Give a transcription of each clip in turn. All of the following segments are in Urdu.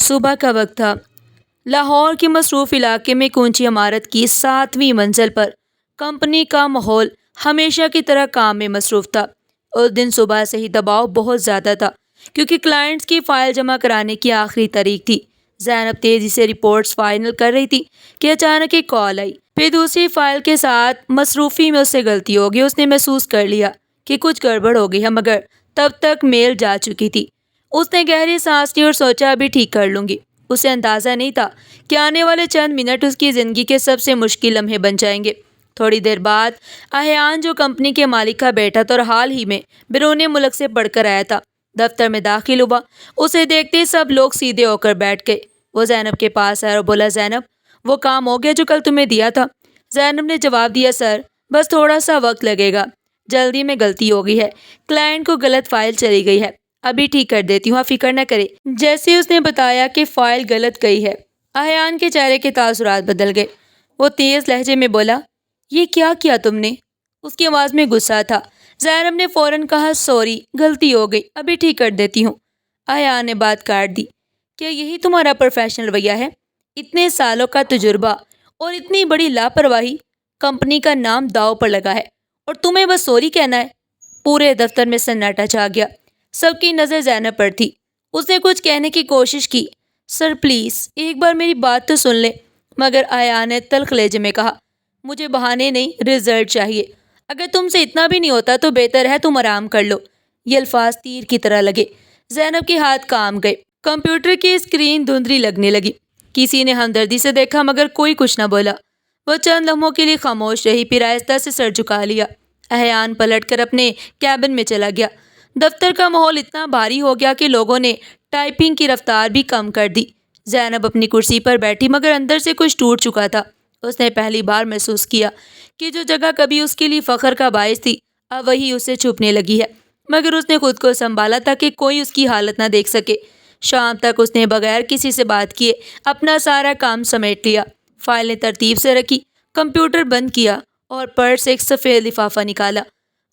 صبح کا وقت تھا۔ لاہور کے مصروف علاقے میں ایک اونچی عمارت کی 7ویں منزل پر کمپنی کا ماحول ہمیشہ کی طرح کام میں مصروف تھا۔ اس دن صبح سے ہی دباؤ بہت زیادہ تھا کیونکہ کلائنٹس کی فائل جمع کرانے کی آخری تاریخ تھی۔ زینب تیزی سے رپورٹس فائنل کر رہی تھی کہ اچانک ایک کال آئی۔ پھر دوسری فائل کے ساتھ مصروفی میں اس سے غلطی ہو گئی۔ اس نے محسوس کر لیا کہ کچھ گڑبڑ ہو گئی ہے، مگر تب تک میل جا چکی تھی۔ اس نے گہری سانس لی اور سوچا ابھی ٹھیک کر لوں گی۔ اسے اندازہ نہیں تھا کہ آنے والے چند منٹ اس کی زندگی کے سب سے مشکل لمحے بن جائیں گے۔ تھوڑی دیر بعد احیان، جو کمپنی کے مالک کا بیٹا تھا اور حال ہی میں بیرون ملک سے پڑھ کر آیا تھا، دفتر میں داخل ہوا۔ اسے دیکھتے ہی سب لوگ سیدھے ہو کر بیٹھ گئے۔ وہ زینب کے پاس آیا اور بولا، زینب، وہ کام ہو گیا جو کل تمہیں دیا تھا؟ زینب نے جواب دیا، سر، بس تھوڑا سا وقت لگے گا، جلدی میں غلطی ہو گئی ہے، کلائنٹ کو غلط فائل چلی گئی ہے، ابھی ٹھیک کر دیتی ہوں، آپ فکر نہ کریں۔ جیسے ہی اس نے بتایا کہ فائل غلط گئی ہے، احیان کے چہرے کے تاثرات بدل گئے۔ وہ تیز لہجے میں بولا، یہ کیا کیا تم نے؟ اس کی آواز میں غصہ تھا۔ زینب نے فوراً کہا، سوری، غلطی ہو گئی، ابھی ٹھیک کر دیتی ہوں۔ احیان نے بات کاٹ دی، کیا یہی تمہارا پروفیشنل رویہ ہے؟ اتنے سالوں کا تجربہ اور اتنی بڑی لاپرواہی، کمپنی کا نام داؤ پر لگا ہے اور تمہیں بس سوری کہنا ہے؟ پورے دفتر میں سناٹا چھا گیا۔ سب کی نظر زینب پر تھی۔ اس نے کچھ کہنے کی کوشش کی، سر پلیز ایک بار میری بات تو سن لیں، مگر احیان نے تلخ لہجے میں کہا، مجھے بہانے نہیں، رزلٹ چاہیے، اگر تم سے اتنا بھی نہیں ہوتا تو بہتر ہے تم آرام کر لو۔ یہ الفاظ تیر کی طرح لگے۔ زینب کے ہاتھ کانپ گئے، کمپیوٹر کی اسکرین دھندلی لگنے لگی۔ کسی نے ہمدردی سے دیکھا مگر کوئی کچھ نہ بولا۔ وہ چند لمحوں کے لیے خاموش رہی، پھر آہستہ سے سر جھکا لیا۔ احیان پلٹ کر اپنے کیبن میں چلا گیا۔ دفتر کا ماحول اتنا بھاری ہو گیا کہ لوگوں نے ٹائپنگ کی رفتار بھی کم کر دی۔ زینب اپنی کرسی پر بیٹھی مگر اندر سے کچھ ٹوٹ چکا تھا۔ اس نے پہلی بار محسوس کیا کہ جو جگہ کبھی اس کے لیے فخر کا باعث تھی، اب وہی اسے چھپنے لگی ہے۔ مگر اس نے خود کو سنبھالا تاکہ کوئی اس کی حالت نہ دیکھ سکے۔ شام تک اس نے بغیر کسی سے بات کیے اپنا سارا کام سمیٹ لیا، فائلیں ترتیب سے رکھی، کمپیوٹر بند کیا اور پرس سے ایک سفید لفافہ نکالا۔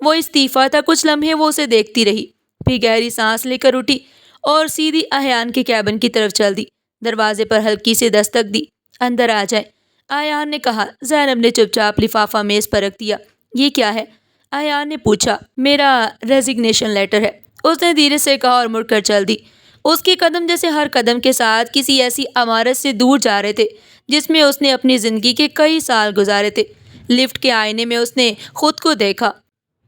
وہ استعفیٰ تھا۔ کچھ لمحے وہ اسے دیکھتی رہی، پھر گہری سانس لے کر اٹھی اور سیدھی احیان کے کیبن کی طرف چل دی۔ دروازے پر ہلکی سی دستک دی، اندر آ جائیں، احیان نے کہا۔ زینب نے چپ چاپ لفافہ میز پر رکھ دیا۔ یہ کیا ہے؟ احیان نے پوچھا۔ میرا ریزگنیشن لیٹر ہے، اس نے دھیرے سے کہا اور مڑ کر چل دی۔ اس کے قدم جیسے ہر قدم کے ساتھ کسی ایسی عمارت سے دور جا رہے تھے جس میں اس نے اپنی زندگی کے کئی سال گزارے تھے۔ لفٹ کے آئینے میں اس نے خود کو دیکھا۔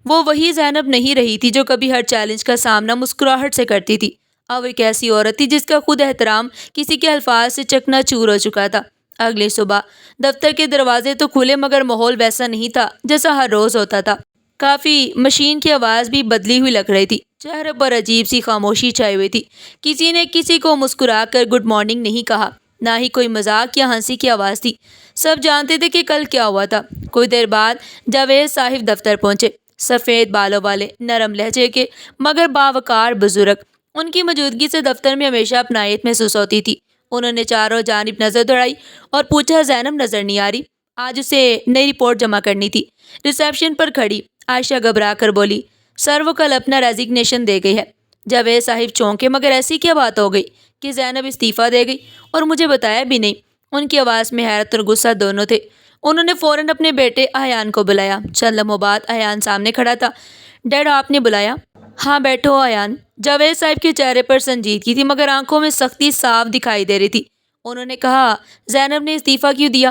وہ وہی زینب نہیں رہی تھی جو کبھی ہر چیلنج کا سامنا مسکراہٹ سے کرتی تھی۔ اب ایک ایسی عورت تھی جس کا خود احترام کسی کے الفاظ سے چکنا چور ہو چکا تھا۔ اگلی صبح دفتر کے دروازے تو کھلے مگر ماحول ویسا نہیں تھا جیسا ہر روز ہوتا تھا۔ کافی مشین کی آواز بھی بدلی ہوئی لگ رہی تھی۔ چہرے پر عجیب سی خاموشی چھائی ہوئی تھی۔ کسی نے کسی کو مسکرا کر گڈ مارننگ نہیں کہا، نہ ہی کوئی مذاق یا ہنسی کی آواز تھی۔ سب جانتے تھے کہ کل کیا ہوا تھا۔ کچھ دیر بعد جاوید صاحب دفتر پہنچے، سفید بالوں والے، نرم لہجے کے مگر باوقار بزرگ۔ ان کی موجودگی سے دفتر میں ہمیشہ اپنائیت محسوس ہوتی تھی۔ انہوں نے چاروں جانب نظر دوڑائی اور پوچھا، زینب نظر نہیں آ رہی؟ آج اسے نئی رپورٹ جمع کرنی تھی۔ ریسیپشن پر کھڑی عائشہ گھبرا کر بولی، سر وہ کل اپنا ریزگنیشن دے گئی ہے۔ جاوید صاحب چونکے، مگر ایسی کیا بات ہو گئی کہ زینب استعفیٰ دے گئی اور مجھے بتایا بھی نہیں؟ ان کی آواز میں حیرت اور غصہ دونوں تھے۔ انہوں نے فوراً اپنے بیٹے احیان کو بلایا۔ چند لمحوں بعد احیان سامنے کھڑا تھا۔ ڈیڈ، آپ نے بلایا؟ ہاں بیٹھو احیان۔ جاوید صاحب کے چہرے پر سنجیدگی تھی مگر آنکھوں میں سختی صاف دکھائی دے رہی تھی۔ انہوں نے کہا، زینب نے استعفیٰ کیوں دیا؟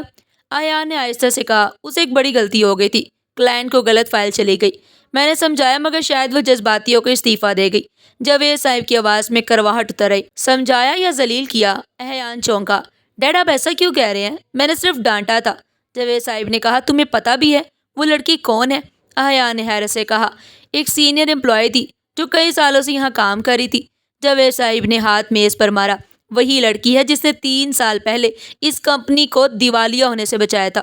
احیان نے آہستہ سے کہا، اسے ایک بڑی غلطی ہو گئی تھی، کلائنٹ کو غلط فائل چلی گئی، میں نے سمجھایا مگر شاید وہ جذباتی ہو کر استعفیٰ دے گئی۔ جاوید صاحب کی آواز میں کرواہٹ اتر آئی۔ سمجھایا یا ذلیل کیا؟ احیان چونکا۔ ڈیڈ آپ ایسا کیوں کہہ رہے ہیں؟ میں نے صرف ڈانٹا تھا۔ جاوید صاحب نے کہا، تمہیں پتہ بھی ہے وہ لڑکی کون ہے؟ احیان نے حیرت سے کہا، ایک سینئر امپلائی تھی جو کئی سالوں سے یہاں کام کر رہی تھی۔ جاوید صاحب نے ہاتھ میز پر مارا، وہی لڑکی ہے جس نے 3 سال پہلے اس کمپنی کو دیوالیہ ہونے سے بچایا تھا۔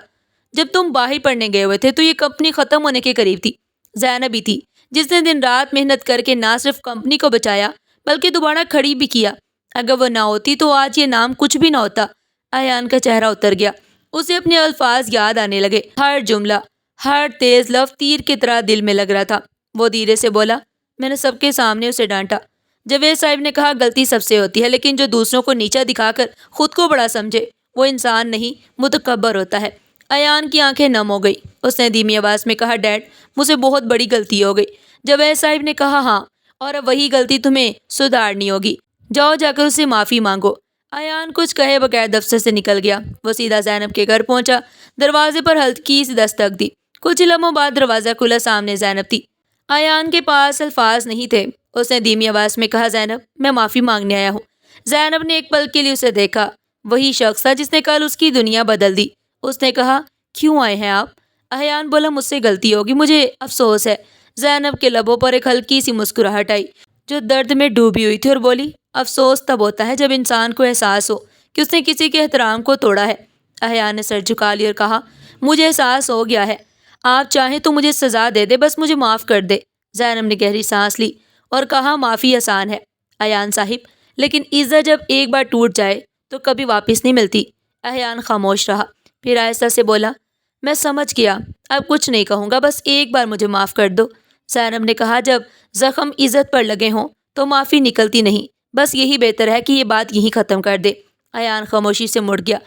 جب تم باہر پڑھنے گئے ہوئے تھے تو یہ کمپنی ختم ہونے کے قریب تھی۔ زینب ہی تھی جس نے دن رات محنت کر کے نہ صرف کمپنی کو بچایا بلکہ دوبارہ کھڑی بھی کیا۔ اگر وہ نہ ہوتی تو آج یہ نام کچھ بھی نہ ہوتا۔ احیان کا چہرہ اتر گیا، اسے اپنے الفاظ یاد آنے لگے، ہر جملہ، ہر تیز لفظ تیر کی طرح دل میں لگ رہا تھا۔ وہ دھیرے سے بولا، میں نے سب کے سامنے اسے ڈانٹا، جاوید صاحب نے کہا غلطی سب سے ہوتی ہے، لیکن جو دوسروں کو نیچا دکھا کر خود کو بڑا سمجھے وہ انسان نہیں متکبر ہوتا ہے۔ ایان کی آنکھیں نم ہو گئی۔ اس نے دھیمی آواز میں کہا ڈیڈ مجھ سے بہت بڑی غلطی ہو گئی۔ جاوید صاحب نے کہا ہاں، اور اب وہی غلطی تمہیں سدھارنی ہوگی، جاؤ جا کر اسے معافی مانگو۔ ایان کچھ کہے بغیر دفتر سے نکل گیا۔ وہ سیدھا زینب کے گھر پہنچا، دروازے پر ہلکی سی دستک دی۔ کچھ لمحوں بعد دروازہ کھلا، سامنے زینب تھی۔ ایان کے پاس الفاظ نہیں تھے۔ اس نے دھیمی آواز میں کہا زینب میں معافی مانگنے آیا ہوں۔ زینب نے ایک پل کے لیے اسے دیکھا، وہی شخص تھا جس نے کل اس کی دنیا بدل دی۔ اس نے کہا کیوں آئے ہیں آپ؟ ایان بولا مجھ سے غلطی ہوگی، مجھے افسوس ہے۔ زینب کے لبوں پر ایک ہلکی سی مسکراہٹ آئی جو درد میں ڈوبی ہوئی تھی، اور بولی افسوس تب ہوتا ہے جب انسان کو احساس ہو کہ اس نے کسی کے احترام کو توڑا ہے۔ ایان نے سر جھکا لیا اور کہا مجھے احساس ہو گیا ہے، آپ چاہیں تو مجھے سزا دے دے، بس مجھے معاف کر دے۔ زینب نے گہری سانس لی اور کہا معافی آسان ہے ایان صاحب، لیکن عزت جب ایک بار ٹوٹ جائے تو کبھی واپس نہیں ملتی۔ ایان خاموش رہا، پھر آہستہ سے بولا میں سمجھ گیا، اب کچھ نہیں کہوں گا، بس ایک بار مجھے معاف کر دو۔ زینب نے کہا جب زخم عزت پر لگے ہوں تو معافی نکلتی نہیں، بس یہی بہتر ہے کہ یہ بات یہیں ختم کر دے۔ ایان خاموشی سے مڑ گیا،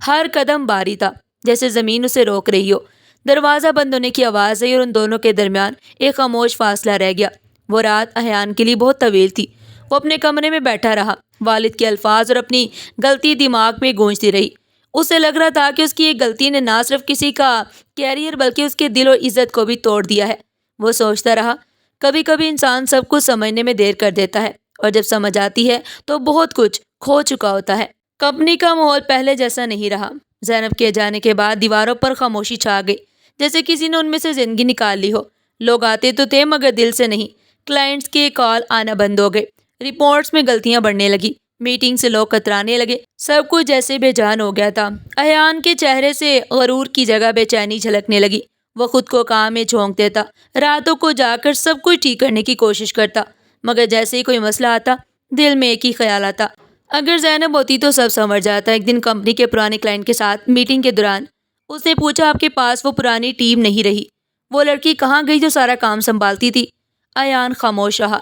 ہر قدم باری تھا جیسے زمین اسے روک رہی ہو۔ دروازہ بند ہونے کی آواز آئی اور ان دونوں کے درمیان ایک خاموش فاصلہ رہ گیا۔ وہ رات ایان کے لیے بہت طویل تھی۔ وہ اپنے کمرے میں بیٹھا رہا، والد کے الفاظ اور اپنی غلطی دماغ میں گونجتی رہی۔ اسے لگ رہا تھا کہ اس کی ایک غلطی نے نہ صرف کسی کا کیریئر بلکہ اس کے دل اور عزت کو بھی توڑ دیا ہے۔ وہ سوچتا رہا کبھی کبھی انسان سب کچھ سمجھنے میں دیر کر دیتا ہے، اور جب سمجھ آتی ہے تو بہت کچھ کھو چکا ہوتا ہے۔ کمپنی کا ماحول پہلے جیسا نہیں رہا۔ زینب کے جانے کے بعد دیواروں پر خاموشی چھا گئی، جیسے کسی نے ان میں سے زندگی نکال لی ہو۔ لوگ آتے تو تھے مگر دل سے نہیں۔ کلائنٹس کے کال آنا بند ہو گئے، رپورٹس میں غلطیاں بڑھنے لگی، میٹنگ سے لوگ کترانے لگے، سب کچھ جیسے بے جان ہو گیا تھا۔ ایان کے چہرے سے غرور کی جگہ بے چینی جھلکنے لگی۔ وہ خود کو کام میں جھونک دیتا، راتوں کو جا کر سب کچھ ٹھیک کرنے کی کوشش کرتا، مگر جیسے ہی کوئی مسئلہ آتا دل میں ایک ہی خیال آتا اگر زینب ہوتی تو سب سمجھ جاتا۔ ایک دن کمپنی کے پرانے کلائنٹ کے ساتھ میٹنگ کے دوران اس نے پوچھا آپ کے پاس وہ پرانی ٹیم نہیں رہی، وہ لڑکی کہاں گئی جو سارا کام سنبھالتی تھی؟ ایان خاموش رہا۔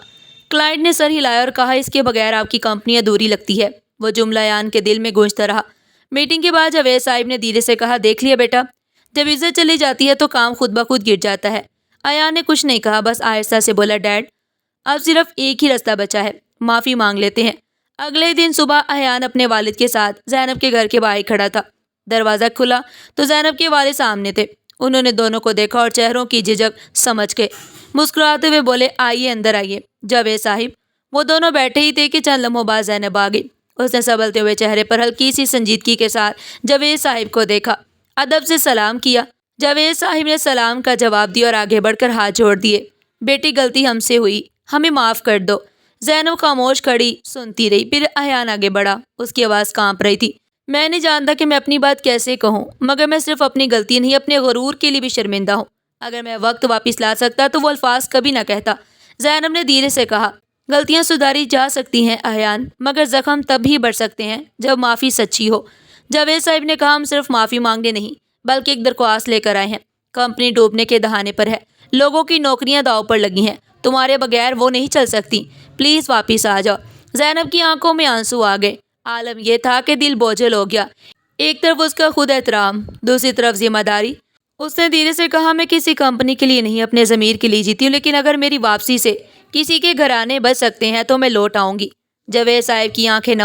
کلائنٹ نے سر ہلایا اور کہا اس کے بغیر آپ کی کمپنی ادھوری لگتی ہے۔ وہ جملہ ایان کے دل میں گونجتا رہا۔ میٹنگ کے بعد جاوید صاحب نے دھیرے سے کہا دیکھ لیا بیٹا، جب عزت چلی جاتی ہے تو کام خود بخود گر جاتا ہے۔ ایان نے کچھ نہیں کہا، بس آہستہ سے بولا ڈیڈ اب صرف ایک ہی راستہ بچا ہے، معافی مانگ لیتے ہیں۔ اگلے دن صبح ایان اپنے والد کے ساتھ زینب کے گھر کے باہر کھڑا تھا۔ دروازہ کھلا تو زینب کے والد سامنے تھے۔ انہوں نے دونوں کو دیکھا اور چہروں کی جھجک سمجھ کے مسکراتے ہوئے بولے آئیے اندر آئیے جاوید صاحب۔ وہ دونوں بیٹھے ہی تھے کہ چند لمحوں بعد زینب آ گئی۔ اس نے سنبھلتے ہوئے چہرے پر ہلکی سی سنجیدگی کے ساتھ جاوید صاحب کو دیکھا، ادب سے سلام کیا۔ جاوید صاحب نے سلام کا جواب دیا اور آگے بڑھ کر ہاتھ جوڑ دیے۔ بیٹی غلطی ہم سے ہوئی، ہمیں معاف کر دو۔ زینب خاموش کھڑی سنتی رہی، پھر ایان آگے بڑھا، اس کی آواز کانپ رہی تھی۔ میں نہیں جانتا کہ میں اپنی بات کیسے کہوں، مگر میں صرف اپنی غلطی نہیں اپنے غرور کے لیے بھی شرمندہ ہوں۔ اگر میں وقت واپس لا سکتا تو وہ الفاظ کبھی نہ کہتا۔ زینب نے دھیرے سے کہا غلطیاں سدھاری جا سکتی ہیں ایان، مگر زخم تب ہی بڑھ سکتے ہیں جب معافی سچی ہو۔ جاوید صاحب نے کہا ہم صرف معافی مانگنے نہیں بلکہ ایک درخواست لے کر آئے ہیں۔ کمپنی ڈوبنے کے دہانے پر ہے، لوگوں کی نوکریاں داؤ پر لگی ہیں، تمہارے بغیر وہ نہیں چل سکتی، پلیز واپس آ جاؤ۔ زینب کی آنکھوں میں آنسو آ گئے۔ عالم یہ تھا کہ دل بوجھل ہو گیا، ایک طرف اس کا خود احترام، دوسری طرف ذمہ داری۔ اس نے دھیرے سے کہا میں کسی کمپنی کے لیے نہیں اپنے ضمیر کے لیے جیتی ہوں، لیکن اگر میری واپسی سے کسی کے گھرانے بچ سکتے ہیں تو میں لوٹ آؤں گی۔ جاوید صاحب کی آنکھیں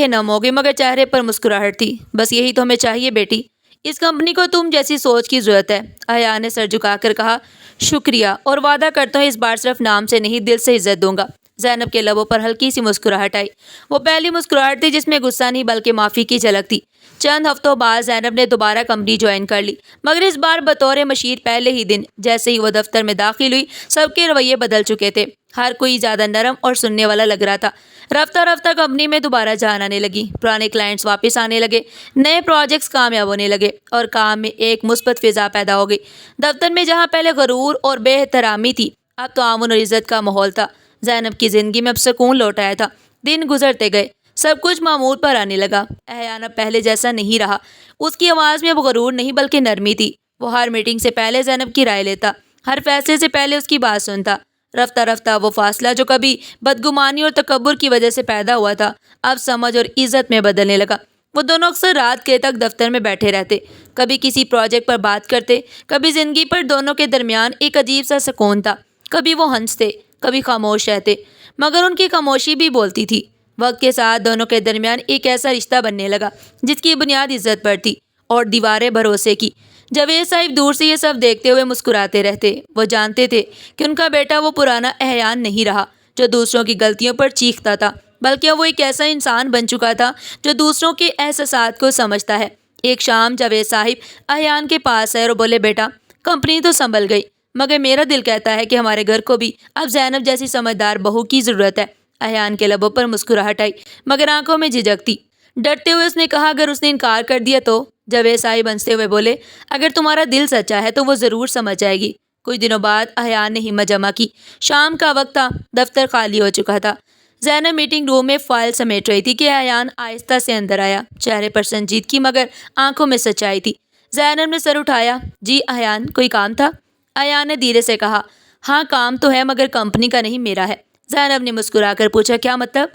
نم ہو گئی مگر چہرے پر مسکراہٹ تھی۔ بس یہی تو ہمیں چاہیے بیٹی، اس کمپنی کو تم جیسی سوچ کی ضرورت ہے۔ ایان نے سر جھکا کر کہا شکریہ، اور وعدہ کرتا ہوں اس بار صرف نام سے نہیں دل سے عزت دوں گا۔ زینب کے لبوں پر ہلکی سی مسکراہٹ آئی، وہ پہلی مسکراہٹ تھی جس میں غصہ نہیں بلکہ معافی کی جھلک تھی۔ چند ہفتوں بعد زینب نے دوبارہ کمپنی جوائن کر لی، مگر اس بار بطور مشیر۔ پہلے ہی دن جیسے ہی وہ دفتر میں داخل ہوئی سب کے رویے بدل چکے تھے، ہر کوئی زیادہ نرم اور سننے والا لگ رہا تھا۔ رفتہ رفتہ کمپنی میں دوبارہ جان آنے لگی، پرانے کلائنٹس واپس آنے لگے، نئے پروجیکٹس کامیاب ہونے لگے اور کام میں ایک مثبت فضا پیدا ہو گئی۔ دفتر میں جہاں پہلے غرور اور بے احترامی تھی اب تعاون اور عزت کا ماحول تھا۔ زینب کی زندگی میں اب سکون لوٹ آیا تھا۔ دن گزرتے گئے، سب کچھ معمول پر آنے لگا۔ ایان اب پہلے جیسا نہیں رہا، اس کی آواز میں اب غرور نہیں بلکہ نرمی تھی۔ وہ ہر میٹنگ سے پہلے زینب کی رائے لیتا، ہر فیصلے سے پہلے اس کی بات سنتا۔ رفتہ رفتہ وہ فاصلہ جو کبھی بدگمانی اور تکبر کی وجہ سے پیدا ہوا تھا اب سمجھ اور عزت میں بدلنے لگا۔ وہ دونوں اکثر رات کے تک دفتر میں بیٹھے رہتے، کبھی کسی پروجیکٹ پر بات کرتے، کبھی زندگی پر۔ دونوں کے درمیان ایک عجیب سا سکون تھا، کبھی وہ ہنستے، کبھی خاموش رہتے، مگر ان کی خاموشی بھی بولتی تھی۔ وقت کے ساتھ دونوں کے درمیان ایک ایسا رشتہ بننے لگا جس کی بنیاد عزت پر تھی اور دیواریں بھروسے کی۔ جاوید صاحب دور سے یہ سب دیکھتے ہوئے مسکراتے رہتے۔ وہ جانتے تھے کہ ان کا بیٹا وہ پرانا احیان نہیں رہا جو دوسروں کی غلطیوں پر چیختا تھا، بلکہ وہ ایک ایسا انسان بن چکا تھا جو دوسروں کے احساسات کو سمجھتا ہے۔ ایک شام جاوید صاحب احیان کے پاس آئے اور بولے، بیٹا کمپنی تو سنبھل گئی، مگر میرا دل کہتا ہے کہ ہمارے گھر کو بھی اب زینب جیسی سمجھدار بہو کی ضرورت ہے۔ احیان کے لبوں پر مسکراہٹ آئی مگر آنکھوں میں جھجک تھی۔ ڈرتے ہوئے اس نے کہا، اگر اس نے انکار کر دیا تو؟ جاوید صاحب ہنستے ہوئے بولے، اگر تمہارا دل سچا ہے تو وہ ضرور سمجھ جائے گی۔ کچھ دنوں بعد احیان نے ہمت جمع کی۔ شام کا وقت تھا، دفتر خالی ہو چکا تھا۔ زینب میٹنگ روم میں فائل سمیٹ رہی تھی کہ احیان آہستہ سے اندر آیا، چہرے پر سنجیدگی مگر آنکھوں میں سچائی تھی۔ زینب نے سر اٹھایا، جی احیان، کوئی کام تھا؟ احیان نے دھیرے سے کہا، ہاں کام تو ہے مگر کمپنی کا نہیں، میرا ہے۔ زینب نے مسکرا کر پوچھا، کیا مطلب؟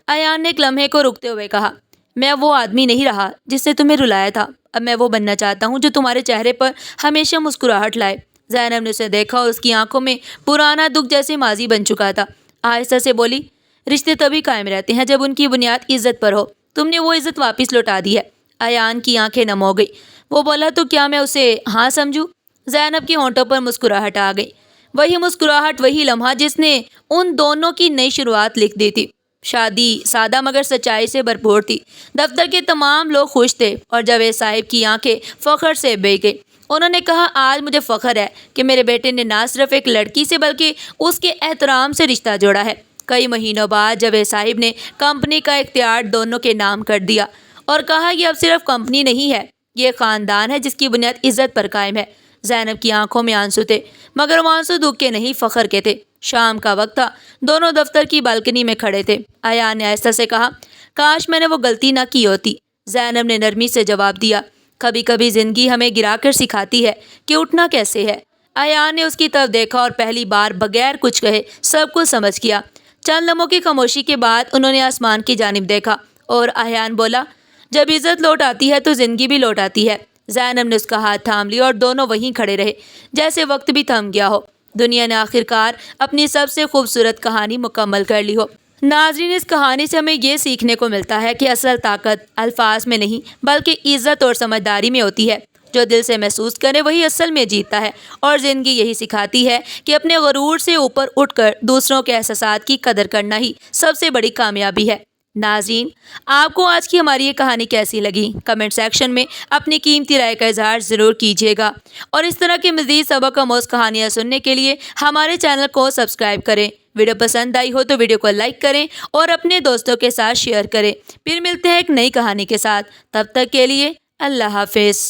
احیان نے ایک لمحے کو رکتے ہوئے کہا، میں وہ آدمی نہیں رہا جس نے تمہیں رلایا تھا، اب میں وہ بننا چاہتا ہوں جو تمہارے چہرے پر ہمیشہ مسکراہٹ لائے۔ زینب نے اسے دیکھا اور اس کی آنکھوں میں پرانا دکھ جیسے ماضی بن چکا تھا۔ آہستہ سے بولی، رشتے تبھی قائم رہتے ہیں جب ان کی بنیاد عزت پر ہو، تم نے وہ عزت واپس لوٹا دی ہے۔ احیان کی آنکھیں نم ہو گئی۔ وہ بولا، تو کیا میں اسے ہاں سمجھوں؟ زینب کے ہونٹوں پر مسکراہٹ آ گئی، وہی مسکراہٹ، وہی لمحہ جس نے ان دونوں کی نئی شروعات لکھ دی تھی۔ شادی سادہ مگر سچائی سے بھرپور تھی۔ دفتر کے تمام لوگ خوش تھے اور جاوید صاحب کی آنکھیں فخر سے بہہ گئی۔ انہوں نے کہا، آج مجھے فخر ہے کہ میرے بیٹے نے نہ صرف ایک لڑکی سے بلکہ اس کے احترام سے رشتہ جوڑا ہے۔ کئی مہینوں بعد جاوید صاحب نے کمپنی کا اختیار دونوں کے نام کر دیا اور کہا، یہ اب صرف کمپنی نہیں ہے، یہ خاندان ہے جس کی بنیاد عزت پر قائم ہے۔ زینب کی آنکھوں میں آنسو تھے مگر وہ آنسو دکھ کے نہیں، فخر کے تھے۔ شام کا وقت تھا، دونوں دفتر کی بالکنی میں کھڑے تھے۔ احیان نے آہستہ سے کہا، کاش میں نے وہ غلطی نہ کی ہوتی۔ زینب نے نرمی سے جواب دیا، کبھی کبھی زندگی ہمیں گرا کر سکھاتی ہے کہ اٹھنا کیسے ہے۔ احیان نے اس کی طرف دیکھا اور پہلی بار بغیر کچھ کہے سب کچھ سمجھ گیا۔ چند لمحوں کی خاموشی کے بعد انہوں نے آسمان کی جانب دیکھا اور احیان بولا، جب عزت لوٹ آتی ہے تو زندگی بھی لوٹ آتی ہے۔ زینب نے اس کا ہاتھ تھام لیا اور دونوں وہیں کھڑے رہے جیسے وقت بھی تھم گیا ہو، دنیا نے آخرکار اپنی سب سے خوبصورت کہانی مکمل کر لی ہو۔ ناظرین، اس کہانی سے ہمیں یہ سیکھنے کو ملتا ہے کہ اصل طاقت الفاظ میں نہیں بلکہ عزت اور سمجھداری میں ہوتی ہے۔ جو دل سے محسوس کرے وہی اصل میں جیتتا ہے، اور زندگی یہی سکھاتی ہے کہ اپنے غرور سے اوپر اٹھ کر دوسروں کے احساسات کی قدر کرنا ہی سب سے بڑی کامیابی ہے۔ ناظرین، آپ کو آج کی ہماری یہ کہانی کیسی لگی؟ کمنٹ سیکشن میں اپنی قیمتی رائے کا اظہار ضرور کیجیے گا، اور اس طرح کی مزید سبق آموز کہانیاں سننے کے لیے ہمارے چینل کو سبسکرائب کریں۔ ویڈیو پسند آئی ہو تو ویڈیو کو لائک کریں اور اپنے دوستوں کے ساتھ شیئر کریں۔ پھر ملتے ہیں ایک نئی کہانی کے ساتھ، تب تک کے لیے اللہ حافظ۔